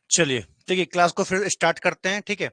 चलिए देखिए, क्लास को फिर स्टार्ट करते हैं। ठीक है।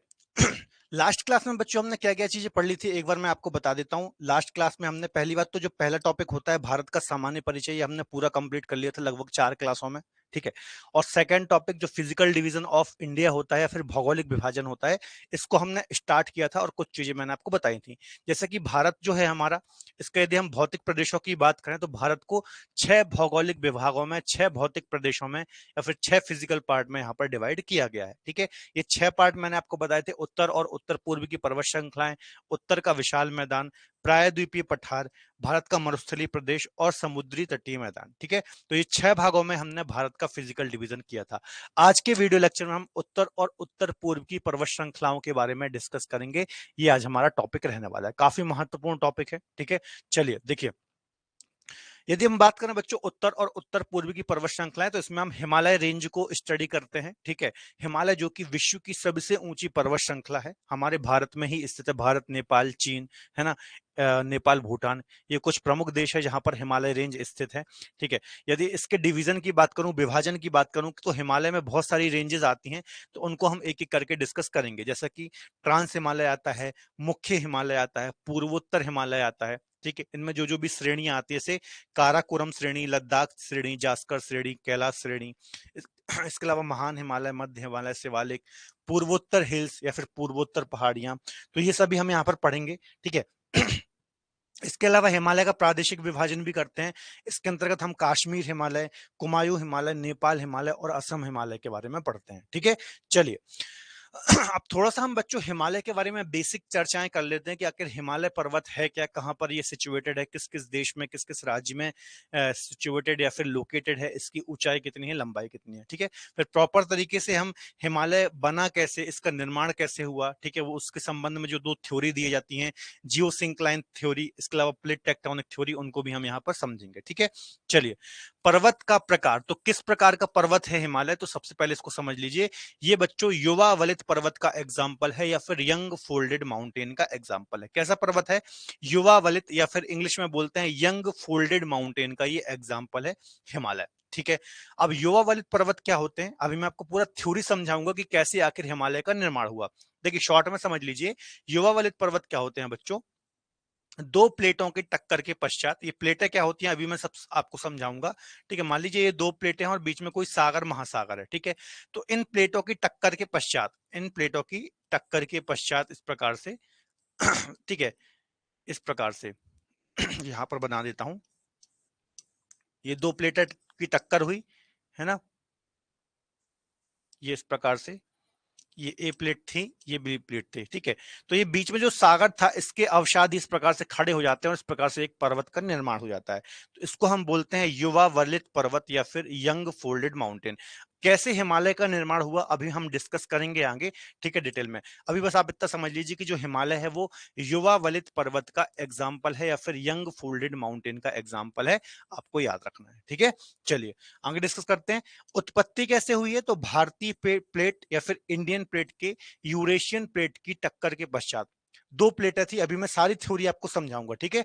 लास्ट क्लास में बच्चों हमने क्या क्या चीजें पढ़ ली थी, एक बार मैं आपको बता देता हूँ। लास्ट क्लास में हमने पहली बात तो जो पहला टॉपिक होता है भारत का सामान्य परिचय, ये हमने पूरा कंप्लीट कर लिया था लगभग 4 क्लासों में। ठीक है। और सेकंड टॉपिक जो फिजिकल डिवीजन ऑफ इंडिया होता है या फिर भौगोलिक विभाजन होता है, इसको हमने स्टार्ट किया था और कुछ चीजें मैंने आपको बताई थी। जैसे कि भारत जो है हमारा, इसका यदि हम भौतिक प्रदेशों की बात करें तो भारत को 6 भौगोलिक विभागों में, 6 भौतिक प्रदेशों में या फिर 6 फिजिकल पार्ट में यहाँ पर डिवाइड किया गया है। ठीक है। ये 6 पार्ट मैंने आपको बताए थे, उत्तर और उत्तर पूर्व की पर्वत श्रृंखलाएं, उत्तर का विशाल मैदान, प्रायद्वीपीय पठार, भारत का मरुस्थलीय प्रदेश और समुद्री तटीय मैदान। ठीक है। तो ये 6 भागों में हमने भारत का फिजिकल डिवीजन किया था। आज के वीडियो लेक्चर में हम उत्तर और उत्तर पूर्व की पर्वत श्रृंखलाओं के बारे में डिस्कस करेंगे। ये आज हमारा टॉपिक रहने वाला है, काफी महत्वपूर्ण टॉपिक है। ठीक है। चलिए देखिए, यदि हम बात करें बच्चों उत्तर और उत्तर पूर्व की पर्वत श्रृंखलाएं, तो इसमें हम हिमालय रेंज को स्टडी करते हैं। ठीक है। हिमालय जो कि विश्व की सबसे ऊंची पर्वत श्रृंखला है, हमारे भारत में ही स्थित है। भारत, नेपाल, चीन, है ना, नेपाल, भूटान, ये कुछ प्रमुख देश है जहां पर हिमालय रेंज स्थित है। ठीक है। यदि इसके डिवीजन की बात करूं, विभाजन की बात करूं, तो हिमालय में बहुत सारी रेंजेस आती हैं, तो उनको हम एक एक करके डिस्कस करेंगे। जैसा कि ट्रांस हिमालय आता है, मुख्य हिमालय आता है, पूर्वोत्तर हिमालय आता है। ठीक है। इनमें जो जो भी श्रेणियां आती है, जैसे काराकोरम श्रेणी, लद्दाख श्रेणी, जास्कर श्रेणी, कैलाश श्रेणी, इसके अलावा महान हिमालय, मध्य हिमालय, शिवालिक, पूर्वोत्तर हिल्स या फिर पूर्वोत्तर पहाड़ियां, तो ये सभी हम यहाँ पर पढ़ेंगे। ठीक है। इसके अलावा हिमालय का प्रादेशिक विभाजन भी करते हैं। इसके अंतर्गत हम कश्मीर हिमालय, कुमायूं हिमालय, नेपाल हिमालय और असम हिमालय के बारे में पढ़ते हैं। ठीक है। चलिए, अब थोड़ा सा हम बच्चों हिमालय के बारे में बेसिक चर्चाएं कर लेते हैं कि आखिर हिमालय पर्वत है क्या, कहां पर ये सिचुएटेड है, किस किस देश में, किस किस राज्य में सिचुएटेड या फिर लोकेटेड है, इसकी ऊंचाई कितनी है, लंबाई कितनी है। ठीक है। फिर प्रॉपर तरीके से हम हिमालय बना कैसे, इसका निर्माण कैसे हुआ, ठीक है, वो उसके संबंध में जो 2 थ्योरी दी जाती हैं, जियोसिंक्लाइन थ्योरी, इसके अलावा प्लेट टेक्टोनिक थ्योरी, उनको भी हम यहाँ पर समझेंगे। ठीक है। चलिए, पर्वत का प्रकार, तो किस प्रकार का पर्वत है हिमालय, तो सबसे पहले इसको समझ लीजिए। ये बच्चों युवा वलित पर्वत का एग्जाम्पल है या फिर यंग फोल्डेड माउंटेन का एग्जाम्पल है। कैसा पर्वत है? युवा वलित या फिर इंग्लिश में बोलते हैं यंग फोल्डेड माउंटेन का ये एग्जाम्पल है हिमालय। ठीक है। अब युवा वलित पर्वत क्या होते हैं, अभी मैं आपको पूरा थ्योरी समझाऊंगा कि कैसे आखिर हिमालय का निर्माण हुआ। देखिए, शॉर्ट में समझ लीजिए, युवा वलित पर्वत क्या होते हैं बच्चों? 2 प्लेटों की टक्कर के पश्चात, ये प्लेटें क्या होती हैं अभी मैं सब आपको समझाऊंगा। ठीक है। मान लीजिए ये 2 प्लेटें हैं और बीच में कोई सागर महासागर है। ठीक है। तो इन प्लेटों की टक्कर के पश्चात, इन प्लेटों की टक्कर के पश्चात इस प्रकार से ठीक है, इस प्रकार से यहां पर बना देता हूं। ये 2 प्लेटें की टक्कर हुई, है ना, ये इस प्रकार से, ये ए प्लेट थी, ये बी प्लेट थी। ठीक है। तो ये बीच में जो सागर था, इसके अवसाद इस प्रकार से खड़े हो जाते हैं और इस प्रकार से एक पर्वत का निर्माण हो जाता है। तो इसको हम बोलते हैं युवा वलित पर्वत या फिर यंग फोल्डेड माउंटेन। कैसे हिमालय का निर्माण हुआ अभी हम डिस्कस करेंगे आगे। ठीक है, डिटेल में। अभी बस आप इतना समझ लीजिए कि जो हिमालय है वो युवा वलित पर्वत का एग्जाम्पल है या फिर यंग फोल्डेड माउंटेन का एग्जाम्पल है, आपको याद रखना है। ठीक है। चलिए आगे डिस्कस करते हैं। उत्पत्ति कैसे हुई है, तो भारतीय प्लेट या फिर इंडियन प्लेट के यूरेशियन प्लेट की टक्कर के पश्चात 2 प्लेटें थी, अभी मैं सारी थ्योरी आपको समझाऊंगा। ठीक है।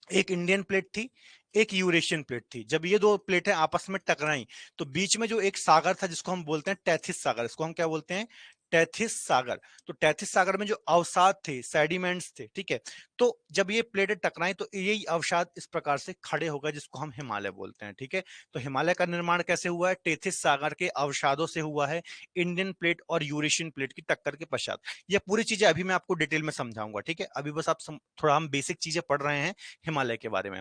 एक इंडियन प्लेट थी, एक यूरेशियन प्लेट थी। जब ये 2 प्लेटें आपस में टकराई, तो बीच में जो एक सागर था जिसको हम बोलते हैं टैथिस सागर, इसको हम क्या बोलते हैं? टैथिस सागर। तो टैथिस सागर में जो अवसाद थे, सेडिमेंट्स थे, ठीक है, तो जब ये प्लेटें टकराई तो यही अवसाद इस प्रकार से खड़े हो गए, जिसको हम हिमालय बोलते हैं। ठीक है। तो हिमालय का निर्माण कैसे हुआ है? टेथिस सागर के अवसादों से हुआ है, इंडियन प्लेट और यूरेशियन प्लेट की टक्कर के पश्चात। ये पूरी चीजें अभी मैं आपको डिटेल में समझाऊंगा। ठीक है। अभी बस आप थोड़ा हम बेसिक चीजें पढ़ रहे हैं हिमालय के बारे में।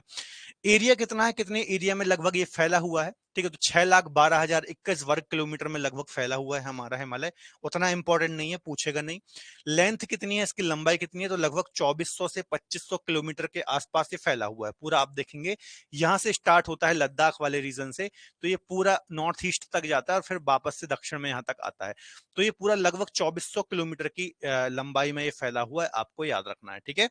एरिया कितना है, कितने एरिया में लगभग ये फैला हुआ है? ठीक है। तो 6,12,021 वर्ग किलोमीटर में लगभग फैला हुआ है हमारा हिमालय। उतना इंपॉर्टेंट नहीं है, पूछेगा नहीं। लेंथ कितनी है, इसकी लंबाई कितनी है, तो लगभग 2400 से 2500 किलोमीटर के आसपास ये फैला हुआ है पूरा। आप देखेंगे यहां से स्टार्ट होता है लद्दाख वाले रीजन से, तो ये पूरा नॉर्थ ईस्ट तक जाता है और फिर वापस से दक्षिण में यहाँ तक आता है। तो ये पूरा लगभग 2400 किलोमीटर की लंबाई में ये फैला हुआ है, आपको याद रखना है। ठीक है।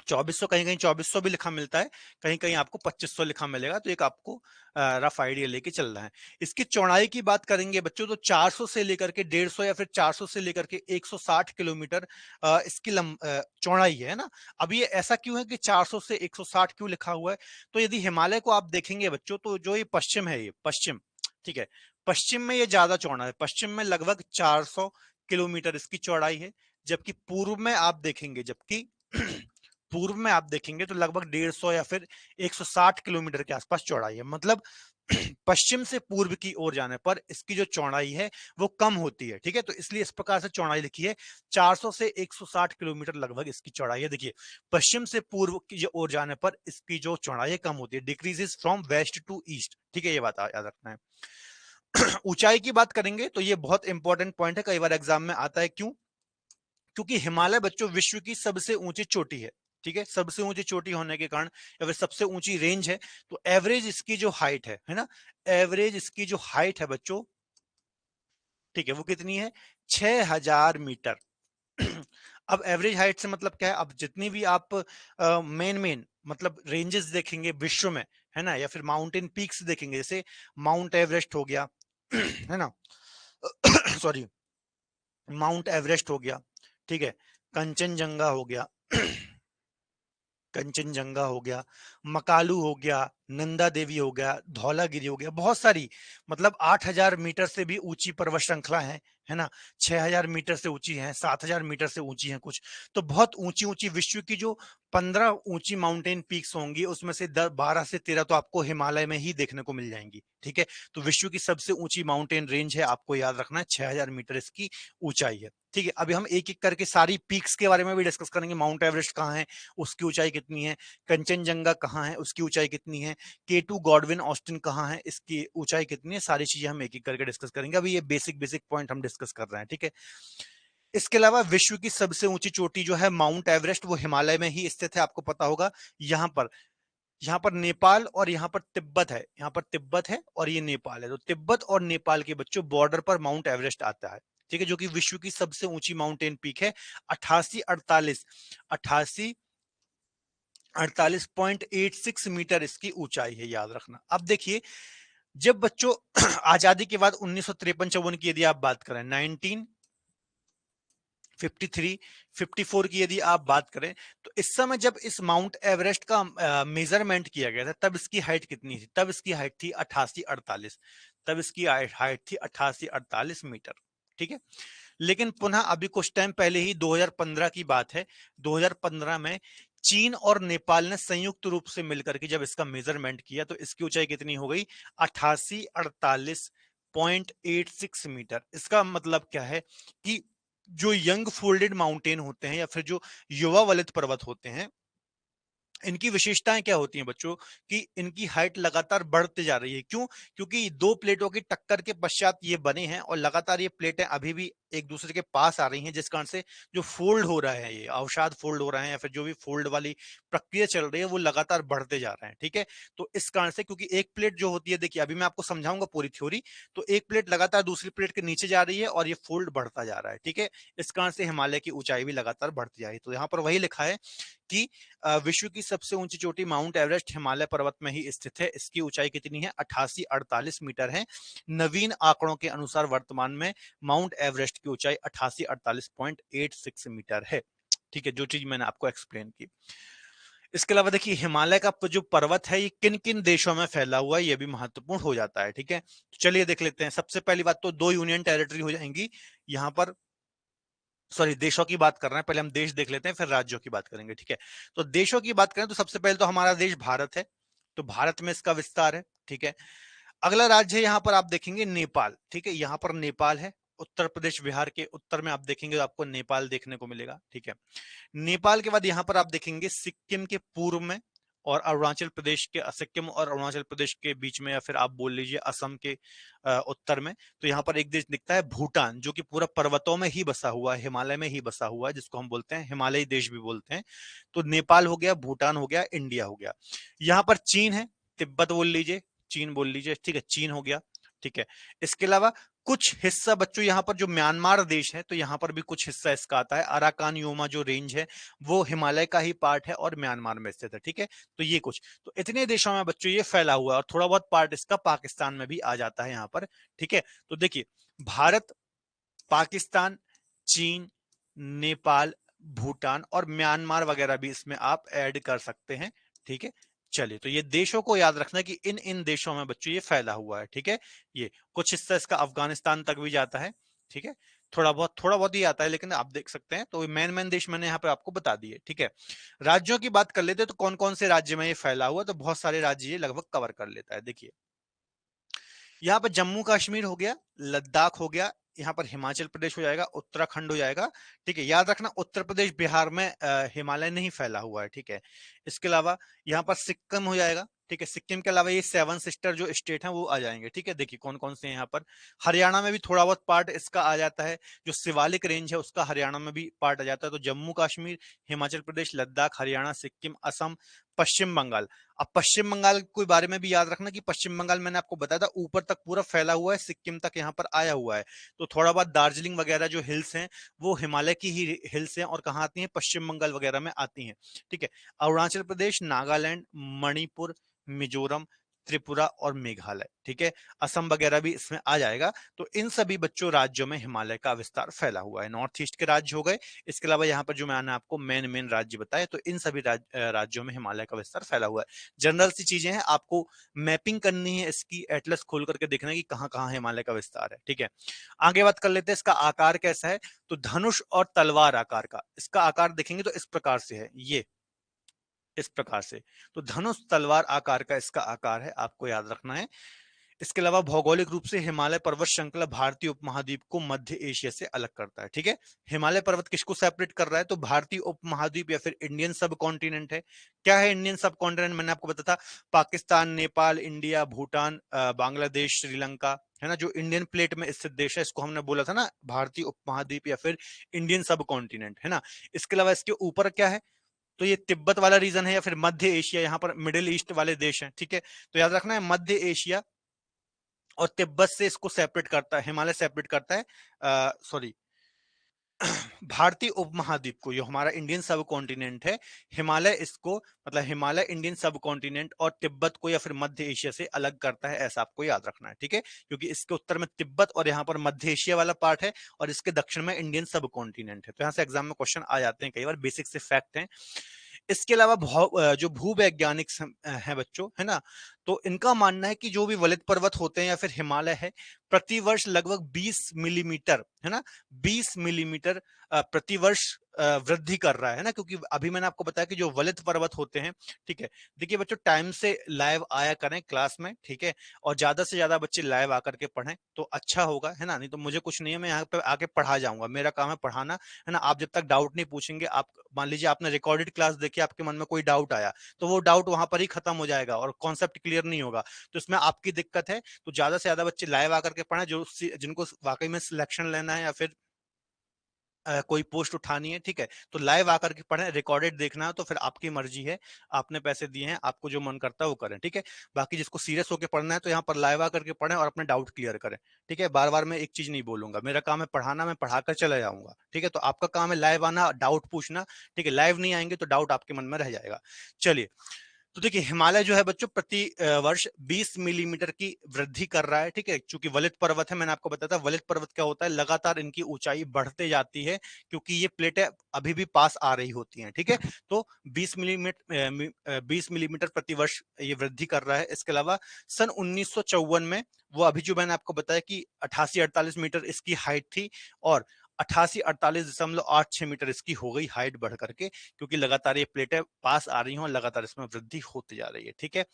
2400, कहीं कहीं 2400 भी लिखा मिलता है, कहीं कहीं आपको 2500 लिखा मिलेगा, तो एक आपको रफ आइडिया लेके चल रहा है। इसकी चौड़ाई की बात करेंगे बच्चों, तो 400 से लेकर के 150 या फिर 400 से लेकर के 160 किलोमीटर इसकी चौड़ाई है ना। अब ये ऐसा क्यों है कि 400 से 160 क्यों लिखा हुआ है? तो यदि हिमालय को आप देखेंगे बच्चों, तो जो ये पश्चिम है, ये पश्चिम, ठीक है। पश्चिम में ये ज्यादा चौड़ा है, पश्चिम में लगभग 400 किलोमीटर इसकी चौड़ाई है, जबकि पूर्व में आप देखेंगे, जबकि पूर्व में आप देखेंगे तो लगभग 150 या फिर 160 किलोमीटर के आसपास चौड़ाई है। मतलब पश्चिम से पूर्व की ओर जाने पर इसकी जो चौड़ाई है वो कम होती है। ठीक है, तो इसलिए इस प्रकार से चौड़ाई लिखी है, 400 से 160 किलोमीटर लगभग इसकी चौड़ाई है। देखिए, पश्चिम से पूर्व की ओर जाने पर इसकी जो चौड़ाई है कम होती है, decreases from west to east. ठीक है, ये बात याद रखना है। ऊंचाई की बात करेंगे तो ये बहुत इंपॉर्टेंट पॉइंट है, कई बार एग्जाम में आता है। क्यों? क्योंकि हिमालय बच्चों विश्व की सबसे ऊंची चोटी है। ठीक है, सबसे ऊंची चोटी होने के कारण या फिर सबसे ऊंची रेंज है, तो एवरेज इसकी जो हाइट है ना, एवरेज इसकी जो हाइट है बच्चों, ठीक है, वो कितनी है? 6000 मीटर। अब एवरेज हाइट से मतलब क्या है? अब जितनी भी आप मेन मेन मतलब रेंजेस देखेंगे विश्व में, है ना, या फिर माउंटेन पीक्स देखेंगे, जैसे माउंट एवरेस्ट हो गया, है ना, सॉरी, माउंट एवरेस्ट हो गया, ठीक है, कंचनजंगा हो गया, कंचनजंगा हो गया, मकालू हो गया, नंदा देवी हो गया, धौलागिरी हो गया, बहुत सारी, मतलब 8000 मीटर से भी ऊंची पर्वत श्रृंखला है ना, 6000 मीटर से ऊंची है, 7000 मीटर से ऊंची है कुछ। तो बहुत ऊंची ऊंची विश्व की जो 15 ऊंची माउंटेन पीक्स होंगी, उसमें से 12 से 13 तो आपको हिमालय में ही देखने को मिल जाएंगी। ठीक है, तो विश्व की सबसे ऊंची माउंटेन रेंज है, आपको याद रखना है, 6000 मीटर इसकी ऊंचाई है। ठीक है, अभी हम एक एक करके सारी पीक्स के बारे में भी डिस्कस करेंगे। माउंट एवरेस्ट कहाँ है, उसकी ऊंचाई कितनी है, कंचनजंगा कहाँ है, उसकी ऊंचाई कितनी है, K2 गॉडविन ऑस्टिन कहाँ है, इसकी ऊंचाई कितनी है, सारी चीजें हम एक एक करके डिस्कस करेंगे। अभी ये बेसिक बेसिक पॉइंट हम डिस्कस कर रहे हैं। ठीक है, इसके अलावा विश्व की सबसे ऊंची चोटी जो है माउंट एवरेस्ट, वो हिमालय में ही स्थित है, आपको पता होगा। यहाँ पर नेपाल और यहाँ पर तिब्बत है, यहाँ पर तिब्बत है और ये नेपाल है, तो तिब्बत और नेपाल के बच्चों बॉर्डर पर माउंट एवरेस्ट आता है। ठीक है, जो कि विश्व की सबसे ऊंची माउंटेन पीक है। 88 48.86 मीटर इसकी ऊंचाई है, याद रखना। अब देखिए, जब बच्चों आजादी के बाद 1953-54 की यदि आप बात करें, 1953 54 की यदि आप बात करें, तो इस समय जब इस माउंट एवरेस्ट का मेजरमेंट किया गया था, तब इसकी हाइट कितनी थी? तब इसकी हाइट थी 88-48, तब इसकी हाइट थी 88-48 मीटर। ठीक है, लेकिन पुनः अभी कुछ टाइम पहले ही 2015 की बात है, 2015 में चीन और नेपाल ने संयुक्त रूप से मिलकर के जब इसका मेजरमेंट किया, तो इसकी ऊंचाई कितनी हो गई? 88-48.86 मीटर। इसका मतलब क्या है कि जो यंग फोल्डेड माउंटेन होते हैं या फिर जो युवा वलित पर्वत होते हैं, इनकी विशेषताएं क्या होती हैं बच्चों, कि इनकी हाइट लगातार बढ़ते जा रही है। क्यों? क्योंकि दो प्लेटों की टक्कर के पश्चात ये बने हैं और लगातार ये प्लेटें अभी भी एक दूसरे के पास आ रही हैं, जिस कारण से जो फोल्ड हो रहा है, ये अवसाद फोल्ड हो रहे हैं या फिर जो भी फोल्ड वाली प्रक्रिया चल रही है, वो लगातार बढ़ते जा रहे हैं। ठीक है, तो इस कारण से, क्योंकि एक प्लेट जो होती है, देखिए अभी मैं आपको समझाऊंगा पूरी थ्योरी, तो एक प्लेट लगातार दूसरी प्लेट के नीचे जा रही है और ये फोल्ड बढ़ता जा रहा है। ठीक है, इस कारण से हिमालय की ऊंचाई भी लगातार बढ़ती जा रही है। तो यहाँ पर वही लिखा है कि विश्व की सबसे ऊंची चोटी माउंट एवरेस्ट हिमालय पर्वत में ही स्थित है। इसकी ऊंचाई कितनी है? 88-48 मीटर है। नवीन आंकड़ों के अनुसार वर्तमान में माउंट एवरेस्ट की ऊंचाई 88-48.86 मीटर है। ठीक है, जो चीज मैंने आपको एक्सप्लेन की। इसके अलावा देखिए, हिमालय का जो पर्वत है, ये किन किन देशों में फैला हुआ है, ये भी महत्वपूर्ण हो जाता है। ठीक है, तो चलिए देख लेते हैं। सबसे पहली बात तो 2 यूनियन टेरिटरी हो जाएंगी यहाँ पर, सॉरी, देशों की बात कर रहे हैं, पहले हम देश देख लेते हैं, फिर राज्यों की बात करेंगे। ठीक है, तो देशों की बात करें तो सबसे पहले तो हमारा देश भारत है, तो भारत में इसका विस्तार है। ठीक है, अगला राज्य है यहाँ पर आप देखेंगे नेपाल। ठीक है, यहाँ पर नेपाल है, उत्तर प्रदेश बिहार के उत्तर में आप देखेंगे तो आपको नेपाल देखने को मिलेगा। ठीक है, नेपाल के बाद यहाँ पर आप देखेंगे सिक्किम के पूर्व में, और अरुणाचल प्रदेश के, सिक्किम और अरुणाचल प्रदेश के बीच में, या फिर आप बोल लीजिए असम के उत्तर में, तो यहाँ पर एक देश दिखता है भूटान, जो कि पूरा पर्वतों में ही बसा हुआ है, हिमालय में ही बसा हुआ है, जिसको हम बोलते हैं हिमालयी देश भी बोलते हैं। तो नेपाल हो गया, भूटान हो गया, इंडिया हो गया। यहाँ पर चीन है, तिब्बत बोल लीजिए, चीन बोल लीजिए। ठीक है, चीन हो गया। ठीक है, इसके अलावा कुछ हिस्सा बच्चों यहाँ पर जो म्यांमार देश है, तो यहाँ पर भी कुछ हिस्सा इसका आता है। अराकान योमा जो रेंज है, वो हिमालय का ही पार्ट है और म्यांमार में स्थित है। ठीक है, तो ये कुछ, तो इतने देशों में बच्चों ये फैला हुआ है, और थोड़ा बहुत पार्ट इसका पाकिस्तान में भी आ जाता है यहाँ पर। ठीक है, तो देखिए, भारत, पाकिस्तान, चीन, नेपाल, भूटान और म्यांमार वगैरह भी इसमें आप ऐड कर सकते हैं। ठीक है, चलिए, तो ये देशों को याद रखना है कि इन इन देशों में बच्चों ये फैला हुआ है, ठीक है। ये कुछ हिस्सा इसका अफगानिस्तान तक भी जाता है, ठीक है। थोड़ा बहुत ही आता है, लेकिन आप देख सकते हैं। तो मेन मेन देश मैंने यहाँ पे आपको बता दिए, ठीक है। राज्यों की बात कर लेते हैं, तो कौन कौन से राज्य में ये फैला हुआ, तो बहुत सारे राज्य ये लगभग कवर कर लेता है। देखिए, यहाँ पर जम्मू कश्मीर हो गया, लद्दाख हो गया, यहाँ पर हिमाचल प्रदेश हो जाएगा, उत्तराखंड हो जाएगा, ठीक है। याद रखना उत्तर प्रदेश बिहार में हिमालय नहीं फैला हुआ है, ठीक है। इसके अलावा यहाँ पर सिक्किम हो जाएगा, ठीक है। सिक्किम के अलावा ये सेवन सिस्टर जो स्टेट हैं वो आ जाएंगे, ठीक है। देखिए कौन कौन से हैं यहाँ पर। हरियाणा में भी थोड़ा बहुत पार्ट इसका आ जाता है, जो शिवालिक रेंज है उसका हरियाणा में भी पार्ट आ जाता है। तो जम्मू कश्मीर, हिमाचल प्रदेश, लद्दाख, हरियाणा, सिक्किम, असम, पश्चिम बंगाल। अब पश्चिम बंगाल के बारे में भी याद रखना कि पश्चिम बंगाल मैंने आपको बताया था ऊपर तक पूरा फैला हुआ है, सिक्किम तक यहाँ पर आया हुआ है। तो थोड़ा बहुत दार्जिलिंग वगैरह जो हिल्स हैं वो हिमालय की ही हिल्स हैं, और कहाँ आती हैं, पश्चिम बंगाल वगैरह में आती हैं, ठीक है। अरुणाचल प्रदेश, नागालैंड, मणिपुर, मिजोरम, त्रिपुरा और मेघालय, ठीक है। असम वगैरह भी इसमें आ जाएगा। तो इन सभी बच्चों राज्यों में हिमालय का विस्तार फैला हुआ है। नॉर्थ ईस्ट के राज्य हो गए, इसके अलावा यहाँ पर जो मैंने आपको मेन मेन राज्य बताए, तो इन सभी राज्यों में हिमालय का विस्तार फैला हुआ है। जनरल सी चीजें हैं, आपको मैपिंग करनी है इसकी, एटलस खोल करके देखना है कि कहाँ कहाँ हिमालय का विस्तार है, ठीक है। आगे बात कर लेते हैं इसका आकार कैसा है। तो धनुष और तलवार आकार का इसका आकार देखेंगे तो इस प्रकार से है, ये इस प्रकार से। तो धनुष तलवार आकार का इसका आकार है, आपको याद रखना है। इसके अलावा भौगोलिक रूप से हिमालय पर्वत श्रृंखला भारतीय उपमहाद्वीप को मध्य एशिया से अलग करता है, ठीक है। हिमालय पर्वत किसको सेपरेट कर रहा है, तो भारतीय उपमहाद्वीप या फिर इंडियन सब कॉन्टिनेंट है। क्या है इंडियन सब कॉन्टिनेंट, मैंने आपको बताया था, पाकिस्तान, नेपाल, इंडिया, भूटान, बांग्लादेश, श्रीलंका, है ना। जो इंडियन प्लेट में स्थित देश है इसको हमने बोला था ना भारतीय उपमहाद्वीप या फिर इंडियन सब कॉन्टिनेंट, है ना। इसके अलावा इसके ऊपर क्या है, तो ये तिब्बत वाला रीजन है या फिर मध्य एशिया, यहाँ पर मिडिल ईस्ट वाले देश हैं, ठीक है। तो याद रखना है मध्य एशिया और तिब्बत से इसको सेपरेट करता है, हिमालय सेपरेट करता है, सॉरी, भारतीय उपमहाद्वीप को, जो हमारा इंडियन सब कॉन्टिनेंट है, हिमालय इसको, मतलब हिमालय इंडियन सब कॉन्टिनेंट और तिब्बत को या फिर मध्य एशिया से अलग करता है, ऐसा आपको याद रखना है, ठीक है। क्योंकि इसके उत्तर में तिब्बत और यहाँ पर मध्य एशिया वाला पार्ट है, और इसके दक्षिण में इंडियन सब कॉन्टिनेंट है। तो यहाँ से एग्जाम में क्वेश्चन आ जाते हैं कई बार, बेसिक से फैक्ट है। इसके अलावा जो भूवैज्ञानिक है बच्चों, है ना, तो इनका मानना है कि जो भी वलित पर्वत होते हैं या फिर हिमालय है, प्रतिवर्ष लगभग 20 मिलीमीटर, है ना, 20 मिलीमीटर प्रतिवर्ष वृद्धि कर रहा है ना। क्योंकि अभी मैंने आपको बताया कि जो वलित पर्वत होते हैं, ठीक है। देखिए बच्चों, टाइम से लाइव आया करें क्लास में, ठीक है, और ज्यादा से ज्यादा बच्चे लाइव आकर के पढ़ें तो अच्छा होगा, है ना। नहीं तो मुझे कुछ नहीं है, मैं यहाँ पे आके पढ़ा जाऊंगा, मेरा काम है पढ़ाना, है ना। आप जब तक डाउट नहीं पूछेंगे, आप मान लीजिए आपने रिकॉर्डेड क्लास देखी, आपके मन में कोई डाउट आया, तो वो डाउट वहां पर ही खत्म हो जाएगा और कॉन्सेप्ट क्लियर नहीं होगा। तो इसमें आपकी दिक्कत है। तो ज्यादा से ज्यादा बच्चे लाइव आकर के पढ़ें, जो जिनको वाकई में सिलेक्शन लेना है या फिर कोई पोस्ट उठानी है, ठीक है। तो लाइव आकर के पढ़ें, रिकॉर्डेड देखना है तो फिर आपकी मर्जी है, आपने पैसे दिए हैं, आपको जो मन करता है वो करें, ठीक है। बाकी जिसको सीरियस होकर पढ़ना है तो यहाँ पर लाइव आकर के पढ़ें और अपने डाउट क्लियर करें, ठीक है। बार बार मैं एक चीज नहीं बोलूंगा, मेरा काम है पढ़ाना, मैं पढ़ाकर चला जाऊंगा, ठीक है। तो आपका काम है लाइव आना, डाउट पूछना, ठीक है। लाइव नहीं आएंगे तो डाउट आपके मन में रह जाएगा। चलिए, तो देखिए हिमालय जो है बच्चों प्रति वर्ष 20 मिलीमीटर की वृद्धि कर रहा है, ठीक है। चूंकि वलित पर्वत है, मैंने आपको बताया था वलित पर्वत क्या होता है, लगातार इनकी ऊंचाई बढ़ते जाती है, क्योंकि ये प्लेटें अभी भी पास आ रही होती हैं, ठीक है। तो 20 मिलीमीटर प्रति वर्ष ये वृद्धि कर रहा है। इसके अलावा सन 1954 में, वो अभी जो मैंने आपको बताया कि 88-48 मीटर इसकी हाइट थी, और 88-48.86 मीटर इसकी हो गई हाइट बढ़ करके, क्योंकि लगातार ये प्लेटें पास आ रही हैं और लगातार इसमें वृद्धि होती जा रही है, ठीक है।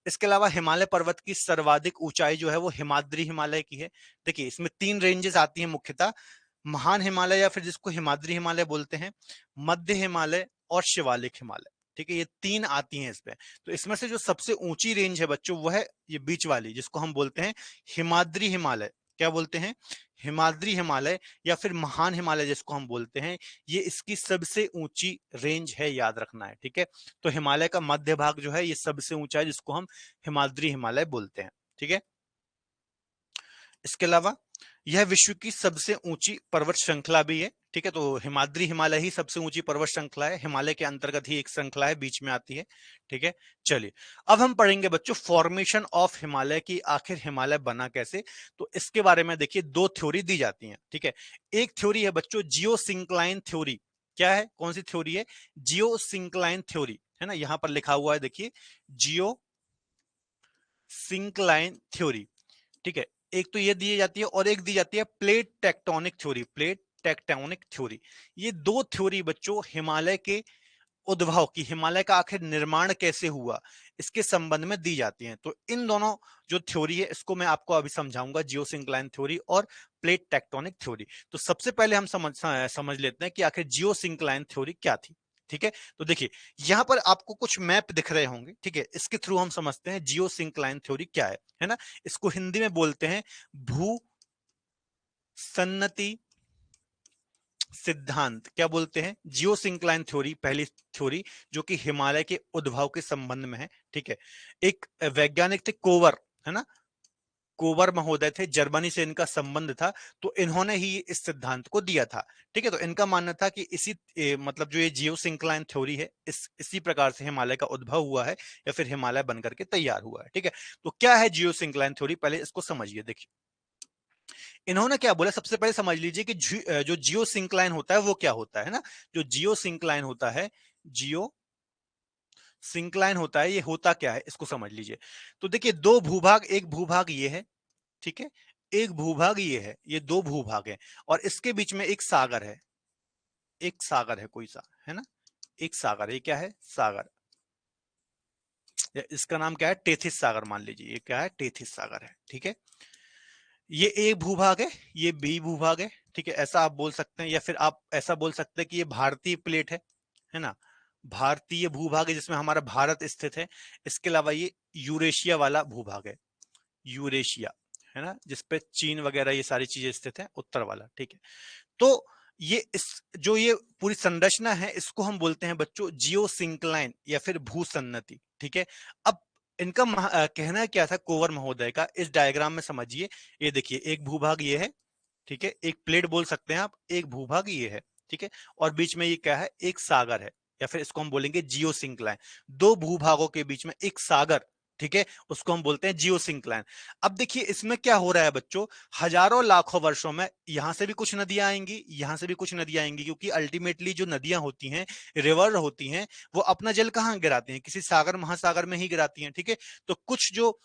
इसके अलावा हिमालय पर्वत की सर्वाधिक ऊंचाई जो है वो हिमाद्री हिमालय की है। देखिए इसमें 3 रेंजेस आती हैं मुख्यतः, महान हिमालय या फिर जिसको हिमाद्री हिमालय बोलते हैं, मध्य हिमालय और शिवालिक हिमालय, ठीक है। ये 3 आती हैं इसमें। तो इसमें से जो सबसे ऊंची रेंज है बच्चों वो है ये बीच वाली, जिसको हम बोलते हैं हिमाद्री हिमालय। क्या बोलते हैं, हिमाद्री हिमालय या फिर महान हिमालय जिसको हम बोलते हैं, ये इसकी सबसे ऊंची रेंज है, याद रखना है, ठीक है। तो हिमालय का मध्य भाग जो है ये सबसे ऊंचा है, जिसको हम हिमाद्री हिमालय बोलते हैं, ठीक है। इसके अलावा यह विश्व की सबसे ऊंची पर्वत श्रृंखला भी है, ठीक है। तो हिमाद्री हिमालय ही सबसे ऊंची पर्वत श्रृंखला है, हिमालय के अंतर्गत ही एक श्रृंखला है, बीच में आती है, ठीक है। चलिए, अब हम पढ़ेंगे बच्चों फॉर्मेशन ऑफ हिमालय की, आखिर हिमालय बना कैसे। तो इसके बारे में देखिए 2 थ्योरी दी जाती हैं, ठीक है। एक थ्योरी है बच्चों जियो सिंक्लाइन थ्योरी, क्या है, कौन सी थ्योरी है, जियोसिंक्लाइन थ्योरी, है ना, यहां पर लिखा हुआ है देखिए, जियोसिंक्लाइन थ्योरी, ठीक है। एक तो ये दी जाती है और एक दी जाती है plate tectonic theory, plate tectonic theory. ये दो थ्योरी बच्चों हिमालय के उद्भव की, हिमालय का आखिर निर्माण कैसे हुआ, इसके संबंध में दी जाती हैं। तो इन दोनों जो थ्योरी है इसको मैं आपको अभी समझाऊंगा, जियोसिंक्लाइन थ्योरी और प्लेट टेक्टोनिक थ्योरी। तो सबसे पहले हम समझ लेते हैं कि आखिर जियोसिंक्लाइन थ्योरी क्या थी, ठीक है। तो देखिए यहां पर आपको कुछ मैप दिख रहे होंगे, ठीक है, इसके थ्रू हम समझते हैं जियोसिंक्लाइन थ्योरी क्या है ना। इसको हिंदी में बोलते हैं भू सन्नति सिद्धांत। क्या बोलते हैं, जियोसिंक्लाइन थ्योरी, पहली थ्योरी जो कि हिमालय के उद्भव के संबंध में है, ठीक है। एक वैज्ञानिक थे कोवर, है ना, कोवर महोदय थे, जर्मनी से इनका संबंध था, तो इन्होंने ही इस सिद्धांत को दिया था, ठीक है। तो इनका मानना था कि इसी मतलब जो ये जियोसिंक्लाइन थ्योरी है, इसी प्रकार से हिमालय का उद्भव हुआ है या फिर हिमालय बनकर के तैयार हुआ है, ठीक है। तो क्या है जियोसिंक्लाइन थ्योरी, पहले इसको समझिए। देखिए इन्होंने क्या बोला, सबसे पहले समझ लीजिए कि जो जियो सिंक्लाइन होता है वो क्या होता है ना। जो जियो सिंक्लाइन होता है, जियो सिंक्लाइन होता है, ये होता क्या है इसको समझ लीजिए। तो देखिए दो भूभाग, एक भूभाग ये है, ठीक है, एक भूभाग ये है, ये दो भूभाग है और इसके बीच में एक सागर है, एक सागर है कोई सा, है ना, एक सागर, ये क्या है, सागर, इसका नाम क्या है, टेथिस सागर मान लीजिए, ये क्या है, टेथिस सागर है, ठीक है। ये ए भूभाग है, ये बी भूभाग है, ठीक है, ऐसा आप बोल सकते हैं। या फिर आप ऐसा बोल सकते हैं कि ये भारतीय प्लेट है ना, भारतीय भूभाग है जिसमें हमारा भारत स्थित है। इसके अलावा ये यूरेशिया वाला भूभाग है, यूरेशिया, है ना, जिसपे चीन वगैरह ये सारी चीजें स्थित है, उत्तर वाला, ठीक है। तो ये इस जो ये पूरी संरचना है इसको हम बोलते हैं बच्चों जियोसिंक्लाइन या फिर भूसन्नति, ठीक है। अब इनका कहना क्या था कोवर महोदय का, इस डायग्राम में समझिए। ये देखिए एक भूभाग ये है, ठीक है, एक प्लेट बोल सकते हैं आप, एक भूभाग ये है, ठीक है, और बीच में ये क्या है, एक सागर है, या फिर इसको हम बोलेंगे जियो सिंक्लाइन। दो भूभागों के बीच में एक सागर, ठीक है, उसको हम बोलते हैं जियो सिंक्लाइन। अब देखिए इसमें क्या हो रहा है बच्चों, हजारों लाखों वर्षों में यहां से भी कुछ नदियां आएंगी, यहां से भी कुछ नदियां आएंगी, क्योंकि अल्टीमेटली जो नदियां होती हैं, रिवर होती हैं, वो अपना जल कहां गिराती हैं, किसी सागर महासागर में ही गिराती हैं, ठीक है। तो कुछ जो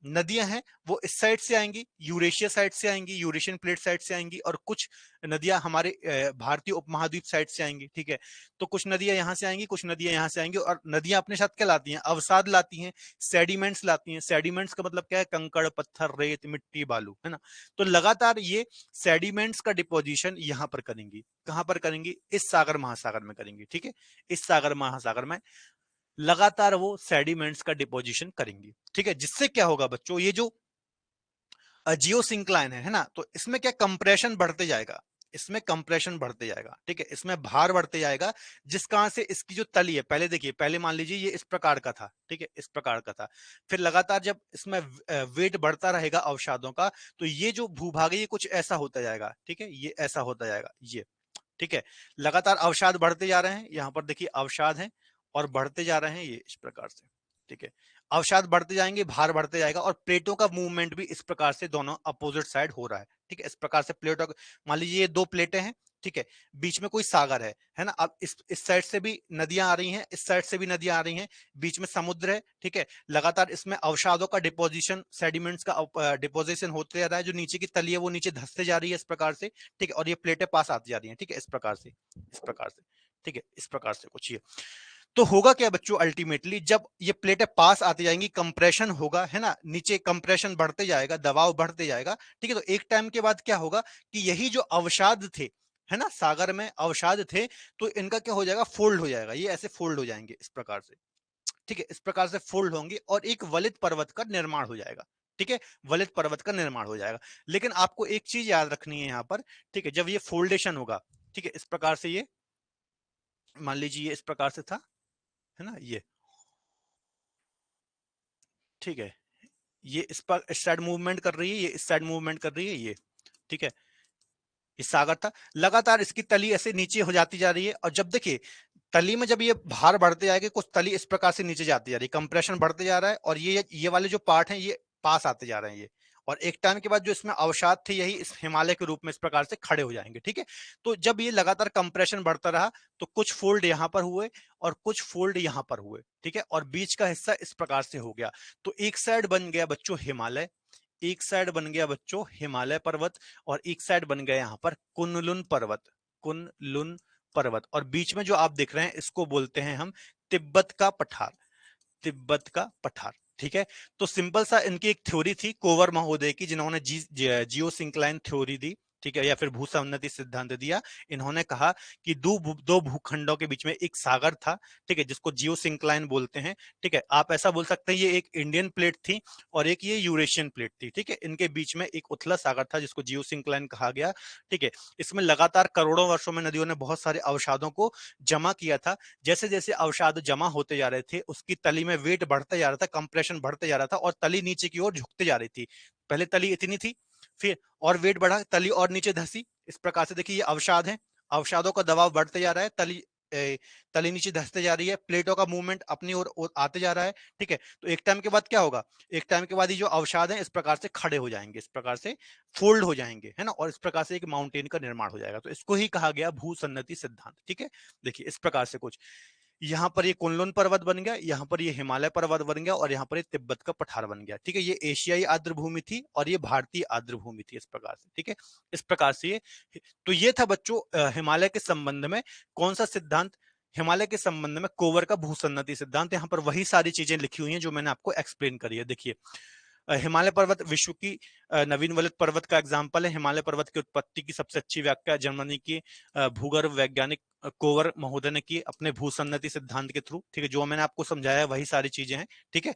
नदियां हैं वो इस साइड से आएंगी, यूरेशिया साइड से आएंगी, यूरेशियन प्लेट साइड से आएंगी, और कुछ नदियां हमारे भारतीय उपमहाद्वीप साइड से आएंगी, ठीक है। तो कुछ नदियां यहां से आएंगी, कुछ नदियां यहां से आएंगी, और नदियां अपने साथ क्या लाती हैं, अवसाद लाती हैं, सेडिमेंट्स लाती हैं। सेडिमेंट्स का मतलब क्या है, कंकड़ पत्थर रेत मिट्टी बालू, है ना। तो लगातार ये सेडिमेंट्स का डिपोजिशन यहां पर करेंगी, कहां पर करेंगी, इस सागर महासागर में करेंगी, ठीक है, इस सागर महासागर में लगातार वो सेडिमेंट्स का डिपोजिशन करेंगी, ठीक है। जिससे क्या होगा बच्चों, ये जो जियो सिंक्लाइन है ना, तो इसमें क्या कंप्रेशन बढ़ते जाएगा, इसमें कंप्रेशन बढ़ते जाएगा, ठीक है, इसमें भार बढ़ते जाएगा। जिस कहां से इसकी जो तली है, पहले देखिए, पहले मान लीजिए ये इस प्रकार का था, ठीक है, इस प्रकार का था, फिर लगातार जब इसमें वेट बढ़ता रहेगा अवसादों का, तो ये जो भूभाग है ये कुछ ऐसा होता जाएगा, ठीक है, ये ऐसा होता जाएगा, ये, ठीक है। लगातार अवसाद बढ़ते जा रहे हैं, यहां पर देखिए अवसाद है और बढ़ते जा रहे हैं ये इस प्रकार से, ठीक है। अवसाद बढ़ते जाएंगे, भार बढ़ते जाएगा, और प्लेटों का मूवमेंट भी इस प्रकार से दोनों अपोजिट साइड हो रहा है, ठीक है। इस प्रकार से प्लेटों, मान लीजिए ये दो प्लेटें हैं, ठीक है, बीच में कोई सागर है ना। अब इस साइड से भी नदियां आ रही हैं, इस साइड से भी नदियां आ रही हैं, बीच में समुद्र है, ठीक है। लगातार इसमें अवसादों का डिपोजिशन, सेडिमेंट्स का डिपोजिशन होते जा रहा है, जो नीचे की तली है वो नीचे धंसते जा रही है इस प्रकार से, ठीक है, और ये प्लेटें पास आती जा रही हैं, ठीक है, इस प्रकार से, इस प्रकार से, ठीक है, इस प्रकार से कुछ ये। तो होगा क्या बच्चों, अल्टीमेटली जब ये प्लेटें पास आती जाएंगी, कंप्रेशन होगा, है ना, नीचे कंप्रेशन बढ़ते जाएगा, दबाव बढ़ते जाएगा, ठीक है। तो एक टाइम के बाद क्या होगा कि यही जो अवसाद थे, है ना, सागर में अवसाद थे, तो इनका क्या हो जाएगा, फोल्ड हो जाएगा, ये ऐसे फोल्ड हो जाएंगे इस प्रकार से, ठीक है, इस प्रकार से फोल्ड होंगे और एक वलित पर्वत का निर्माण हो जाएगा, ठीक है, वलित पर्वत का निर्माण हो जाएगा। लेकिन आपको एक चीज याद रखनी है यहाँ पर, ठीक है, जब ये फोल्डेशन होगा, ठीक है, इस प्रकार से ये, मान लीजिए ये इस प्रकार से था, है ना, ये, ठीक है, ये इस पर इस साइड मूवमेंट कर रही है, ये इस साइड मूवमेंट कर रही है, ये, ठीक है, ये सागर था। लगातार इसकी तली ऐसे नीचे हो जाती जा रही है, और जब देखिए तली में जब ये भार बढ़ते जाएगा, कुछ तली इस प्रकार से नीचे जाती जा रही है, कंप्रेशन बढ़ते जा रहा है, और ये वाले जो पार्ट हैं ये पास आते जा रहे हैं, ये, और एक टाइम के बाद जो इसमें अवसाद थे यही इस हिमालय के रूप में इस प्रकार से खड़े हो जाएंगे, ठीक है। तो जब ये लगातार कंप्रेशन बढ़ता रहा तो कुछ फोल्ड यहाँ पर हुए और कुछ फोल्ड यहाँ पर हुए, ठीक है, और बीच का हिस्सा इस प्रकार से हो गया। तो एक साइड बन गया बच्चों हिमालय, एक साइड बन गया बच्चों हिमालय पर्वत, और एक साइड बन गया यहाँ पर कुनलुन पर्वत, कुनलुन पर्वत, और बीच में जो आप देख रहे हैं इसको बोलते हैं हम तिब्बत का पठार, तिब्बत का पठार, ठीक है। तो सिंपल सा इनकी एक थ्योरी थी कोवर महोदय की, जिन्होंने जियो सिंक्लाइन थ्योरी दी, ठीक है, या फिर भूसंनति सिद्धांत दिया। इन्होंने कहा कि दो भूखंडों के बीच में एक सागर था, ठीक है, जिसको जियो सिंक्लाइन बोलते हैं, ठीक है। आप ऐसा बोल सकते हैं ये एक इंडियन प्लेट थी और एक ये यूरेशियन प्लेट थी, ठीक है। इनके बीच में एक उथला सागर था जिसको जियो सिंक्लाइन कहा गया, ठीक है। इसमें लगातार करोड़ों वर्षों में नदियों ने बहुत सारे अवसादों को जमा किया था। जैसे जैसे अवसाद जमा होते जा रहे थे उसकी तली में वेट बढ़ता जा रहा था, कंप्रेशन बढ़ते जा रहा था और तली नीचे की ओर झुकते जा रही थी। पहले तली इतनी थी, फिर और वेट बढ़ा, तली और नीचे धसी। इस प्रकार से देखिए ये अवसाद है, अवसादों का दबाव बढ़ते जा रहा है, तली नीचे धसते जा रही है, प्लेटों का मूवमेंट अपनी ओर आते जा रहा है, ठीक है। तो एक टाइम के बाद क्या होगा, एक टाइम के बाद ये जो अवसाद है इस प्रकार से खड़े हो जाएंगे, इस प्रकार से फोल्ड हो जाएंगे, है ना, और इस प्रकार से एक माउंटेन का निर्माण हो जाएगा। तो इसको ही कहा गया भूसन्नति सिद्धांत, ठीक है। देखिए इस प्रकार से कुछ यहाँ पर ये कुनलुन पर्वत बन गया, यहाँ पर ये हिमालय पर्वत बन गया और यहाँ पर ये तिब्बत का पठार बन गया, ठीक है। ये एशियाई आर्द्र भूमि थी और ये भारतीय आर्द्र भूमि थी, इस प्रकार से, ठीक है। इस प्रकार से ये, तो ये था बच्चों हिमालय के संबंध में कौन सा सिद्धांत, हिमालय के संबंध में कोवर का भूसन्नति सिद्धांत। यहाँ पर वही सारी चीजें लिखी हुई हैं जो मैंने आपको एक्सप्लेन करी है। देखिए हिमालय पर्वत विश्व की नवीन वलित पर्वत का एग्जाम्पल है। हिमालय पर्वत की उत्पत्ति की सबसे अच्छी व्याख्या जर्मनी की भूगर्भ वैज्ञानिक कोवर महोदय ने की अपने भूसन्नति सिद्धांत के थ्रू, ठीक है। जो मैंने आपको समझाया है वही सारी चीजें हैं, ठीक है।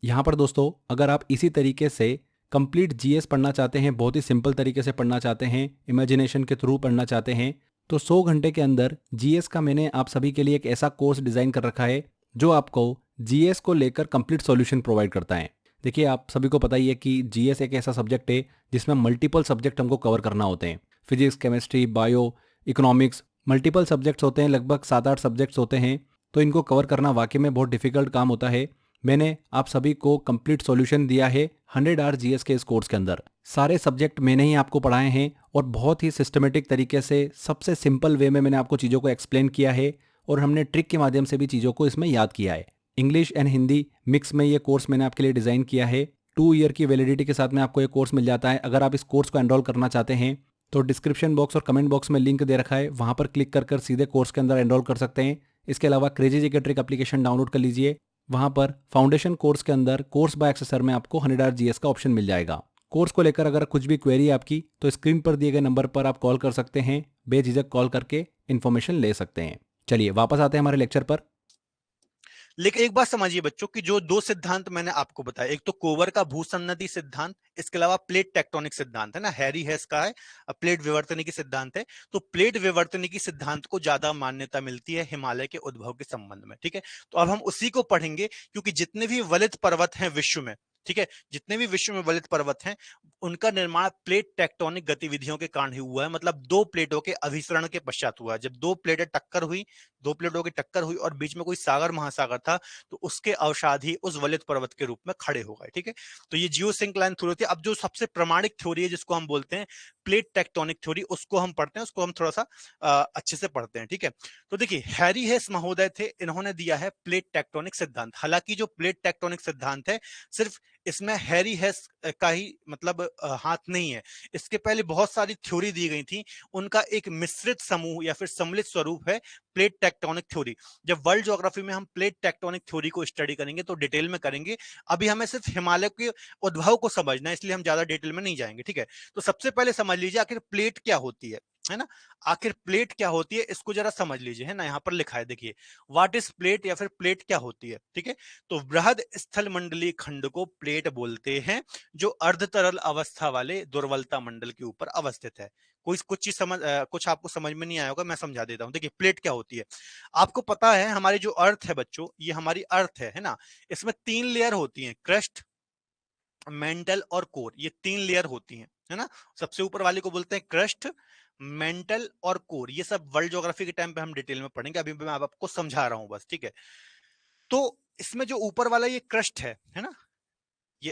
यहाँ पर दोस्तों अगर आप इसी तरीके से कंप्लीट जीएस पढ़ना चाहते हैं, बहुत ही सिंपल तरीके से पढ़ना चाहते हैं, इमेजिनेशन के थ्रू पढ़ना चाहते हैं, तो 100 घंटे के अंदर जीएस का मैंने आप सभी के लिए एक ऐसा कोर्स डिज़ाइन कर रखा है जो आपको जीएस को लेकर कंप्लीट सॉल्यूशन प्रोवाइड करता है। देखिए आप सभी को पता ही है कि जीएस एक ऐसा सब्जेक्ट है जिसमें मल्टीपल सब्जेक्ट हमको कवर करना होते हैं। Physics, chemistry, bio, economics, multiple subjects होते हैं, लगभग 7-8 सब्जेक्ट्स होते हैं। तो इनको कवर करना वाकई में बहुत डिफिकल्ट काम होता है। मैंने आप सभी को कंप्लीट सॉल्यूशन दिया है 100 आवर जीएस के इस कोर्स के अंदर। सारे सब्जेक्ट मैंने ही आपको पढ़ाए हैं और बहुत ही सिस्टमेटिक तरीके से सबसे सिंपल वे में मैंने आपको चीज़ों को एक्सप्लेन किया है और हमने ट्रिक के माध्यम से भी चीज़ों को इसमें याद किया है। इंग्लिश एंड हिंदी मिक्स में ये कोर्स मैंने आपके लिए डिज़ाइन किया है। 2 ईयर की वैलिडिटी के साथ में आपको ये कोर्स मिल जाता है। अगर आप इस कोर्स को एनरोल करना चाहते हैं तो डिस्क्रिप्शन बॉक्स और कमेंट बॉक्स में लिंक दे रखा है, वहाँ पर क्लिक कर सीधे कोर्स के अंदर एनरोल कर सकते हैं। इसके अलावा क्रेजी जी के ट्रिक एप्लीकेशन डाउनलोड कर लीजिए। वहाँ पर फाउंडेशन कोर्स के अंदर कोर्स बाय एक्सेसर में आपको 100 आवर जीएस का ऑप्शन मिल जाएगा। कोर्स को लेकर अगर कुछ भी क्वेरी है आपकी तो स्क्रीन पर दिए गए नंबर पर आप कॉल कर सकते हैं, बेझिझक कॉल करके इन्फॉर्मेशन ले सकते हैं। चलिए वापस आते हैं हमारे लेक्चर पर। लेकिन एक बात समझिए बच्चों कि जो दो सिद्धांत मैंने आपको बताया, एक तो कोवर का भूसन्नति सिद्धांत, इसके अलावा प्लेट टेक्टोनिक सिद्धांत है ना, हैरी हेस का है, प्लेट विवर्तनिकी सिद्धांत है। तो प्लेट विवर्तनिकी सिद्धांत को ज्यादा मान्यता मिलती है हिमालय के उद्भव के संबंध में, ठीक है। तो अब हम उसी को पढ़ेंगे क्योंकि जितने भी वलित पर्वत हैं विश्व में, ठीक है, जितने भी विश्व में वलित पर्वत हैं उनका निर्माण प्लेट टेक्टोनिक गतिविधियों के कारण ही हुआ है। मतलब दो प्लेटों के अभिसरण के पश्चात हुआ है। जब दो प्लेटें टक्कर हुई, दो प्लेटों की टक्कर हुई और बीच में कोई सागर महासागर था तो उसके अवसाद ही उस वलित पर्वत के रूप में खड़े हो गए, ठीक है। तो ये जियो सिंक्लाइन थ्योरी थी। अब जो सबसे प्रमाणिक थ्योरी है जिसको हम बोलते हैं प्लेट टेक्टोनिक थ्योरी, उसको हम पढ़ते हैं, उसको हम थोड़ा सा अच्छे से पढ़ते हैं, ठीक है। तो देखिए हैरी हेस महोदय थे, इन्होंने दिया है प्लेट टेक्टोनिक सिद्धांत। हालांकि जो प्लेट टेक्टोनिक सिद्धांत है सिर्फ इसमें हैरी हेस का ही मतलब हाथ नहीं है। इसके पहले बहुत सारी थ्योरी दी गई थी, उनका एक मिश्रित समूह या फिर सम्मिलित स्वरूप है प्लेट टेक्टोनिक थ्योरी। जब वर्ल्ड ज्योग्राफी में हम प्लेट टेक्टोनिक थ्योरी को स्टडी करेंगे तो डिटेल में करेंगे। अभी हमें सिर्फ हिमालय के उद्भव को समझना है, इसलिए हम ज्यादा डिटेल में नहीं जाएंगे, ठीक है। तो सबसे पहले समझ लीजिए आखिर प्लेट क्या होती है ना। आखिर प्लेट क्या होती है इसको जरा समझ लीजिए, है ना। यहाँ पर लिखा है देखिए, व्हाट इज प्लेट या फिर प्लेट क्या होती है, ठीक है। तो बृहद स्थल मंडलीय खंड को प्लेट बोलते हैं जो अर्ध तरल अवस्था वाले दुर्वलता मंडल के ऊपर अवस्थित है। कोई कुछ चीज कुछ आपको समझ में नहीं आया होगा, मैं समझा देता हूं। देखिए प्लेट क्या होती है, आपको पता है हमारी जो अर्थ है बच्चों, ये हमारी अर्थ है ना। इसमें 3 लेयर होती हैं, क्रस्ट, मेंटल और कोर, ये 3 लेयर होती हैं, है ना। सबसे ऊपर वाले को बोलते हैं क्रस्ट, मेंटल और कोर। ये सब वर्ल्ड ज्योग्राफी के टाइम पे हम डिटेल में पढ़ेंगे, अभी मैं आपको समझा रहा हूं बस, ठीक है। तो इसमें जो ऊपर वाला ये क्रस्ट है ना, ये